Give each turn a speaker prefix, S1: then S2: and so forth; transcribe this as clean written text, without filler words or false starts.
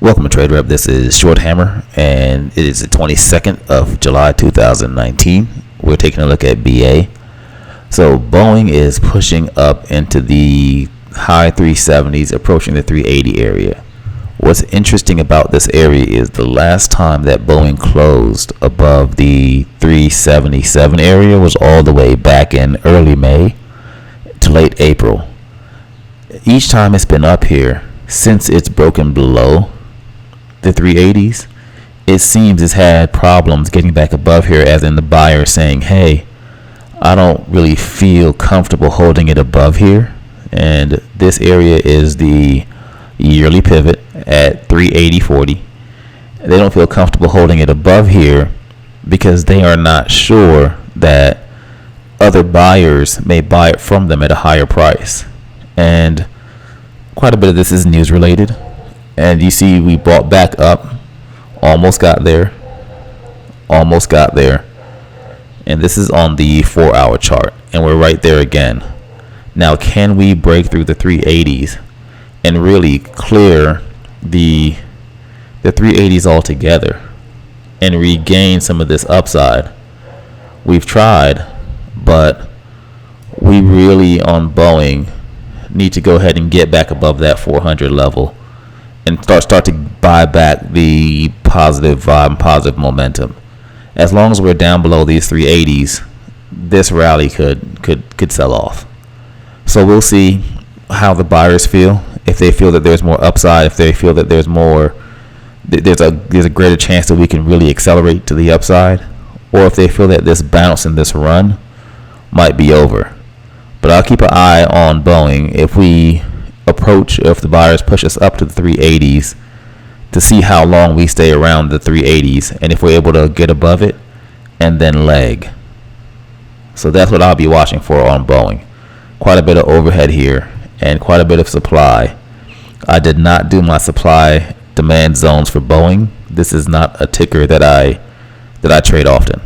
S1: Welcome to TRADEREP. This is Short Hammer, and it is the 22nd of July 2019. We're taking a look at BA. So Boeing is pushing up into the high 370s, approaching the 380 area. What's interesting about this area is the last time that Boeing closed above the 377 area was all the way back in early May to late April. Each time it's been up here, since it's broken below the 380s, it seems it's had problems getting back above here, as in the buyer saying, hey, I don't really feel comfortable holding it above here. And this area is the yearly pivot at 380.40. They don't feel comfortable holding it above here because they are not sure that other buyers may buy it from them at a higher price. And quite a bit of this is news related. And you see we bought back up, almost got there. And this is on the 4-hour chart, and we're right there again. Now, can we break through the 380s and really clear the 380s altogether and regain some of this upside? We've tried, but we really, on Boeing, need to go ahead and get back above that 400 level and start to buy back the positive vibe, positive momentum. As long as we're down below these 380s, this rally could sell off. So we'll see how the buyers feel. If they feel that there's more upside, if they feel that there's a greater chance that we can really accelerate to the upside, or if they feel that this bounce and this run might be over. But I'll keep an eye on Boeing if the buyers push us up to the 380s, to see how long we stay around the 380s and if we're able to get above it and then leg. So that's what I'll be watching for on Boeing. Quite a bit of overhead here and quite a bit of supply. I did not do my supply demand zones for Boeing. This is not a ticker that I trade often.